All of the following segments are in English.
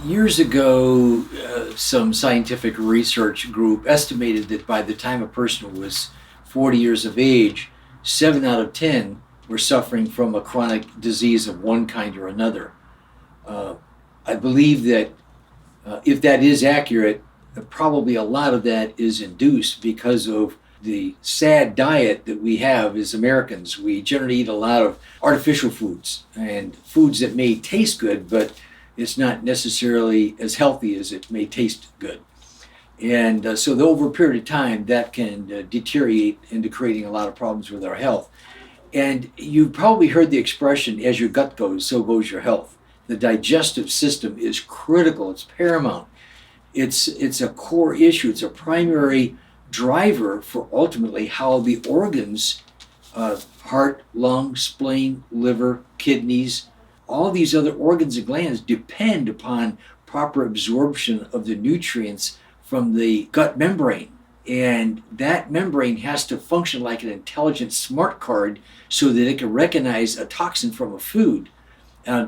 Years ago, some scientific research group estimated that by the time a person was 40 years of age, 7 out of 10 were suffering from a chronic disease of one kind or another. Uh, I believe that if that is accurate, probably a lot of that is induced because of the sad diet that we have as Americans. We generally eat a lot of artificial foods and foods that may taste good, but it's not necessarily as healthy as it may taste good. And so over a period of time, that can deteriorate into creating a lot of problems with our health. And you've probably heard the expression, as your gut goes, so goes your health. The digestive system is critical, it's paramount. It's a core issue, it's a primary driver for ultimately how the organs, heart, lung, spleen, liver, kidneys, all these other organs and glands depend upon proper absorption of the nutrients from the gut membrane. And that membrane has to function like an intelligent smart card so that it can recognize a toxin from a food.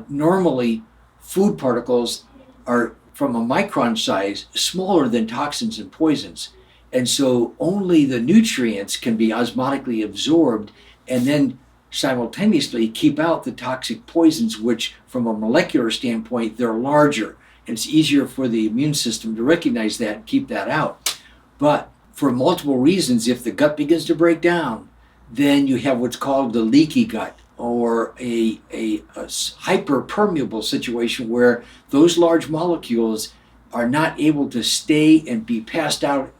Normally, food particles are from a micron size smaller than toxins and poisons. And so only the nutrients can be osmotically absorbed and then simultaneously keep out the toxic poisons, which from a molecular standpoint, they're larger. And it's easier for the immune system to recognize that and keep that out. But for multiple reasons, if the gut begins to break down, then you have what's called the leaky gut, or a hyperpermeable situation where those large molecules are not able to stay and be passed out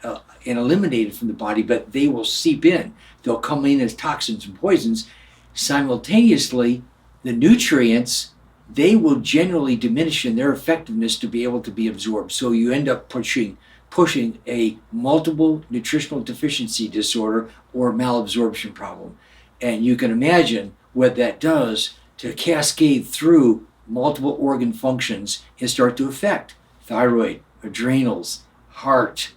and eliminated from the body, but they will seep in. They'll come in as toxins and poisons. Simultaneously, the nutrients, they will generally diminish in their effectiveness to be able to be absorbed. So you end up pushing a multiple nutritional deficiency disorder or malabsorption problem. And you can imagine what that does to cascade through multiple organ functions and start to affect thyroid, adrenals, heart,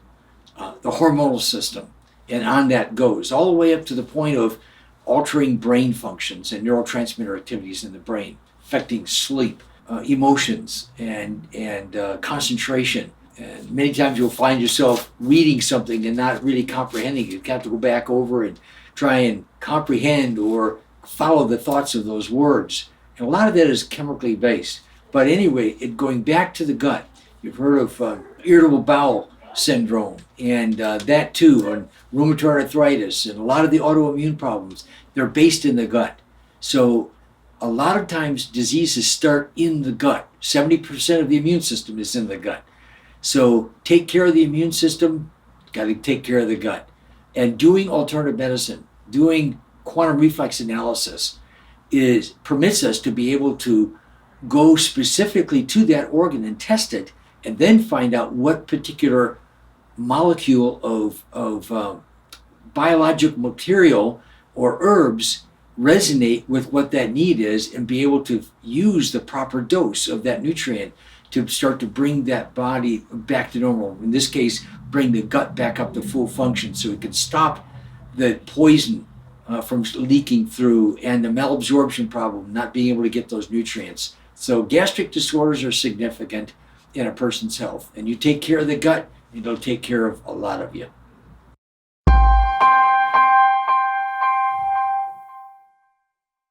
the hormonal system, and on that goes, all the way up to the point of altering brain functions and neurotransmitter activities in the brain, affecting sleep, emotions, and concentration. And many times you'll find yourself reading something and not really comprehending it. You have to go back over and try and comprehend or follow the thoughts of those words. And a lot of that is chemically based. But anyway, going back to the gut, you've heard of irritable bowel syndrome, and that too, and rheumatoid arthritis, and a lot of the autoimmune problems, they're based in the gut. So a lot of times diseases start in the gut. 70% of the immune system is in the gut. So take care of the immune system, got to take care of the gut. And doing alternative medicine, doing quantum reflex analysis permits us to be able to go specifically to that organ and test it, and then find out what particular molecule of biological material or herbs resonate with what that need is, and be able to use the proper dose of that nutrient to start to bring that body back to normal. In this case, bring the gut back up to full function so it can stop the poison from leaking through, and the malabsorption problem, not being able to get those nutrients. So gastric disorders are significant in a person's health, and you take care of the gut, it'll take care of a lot of you.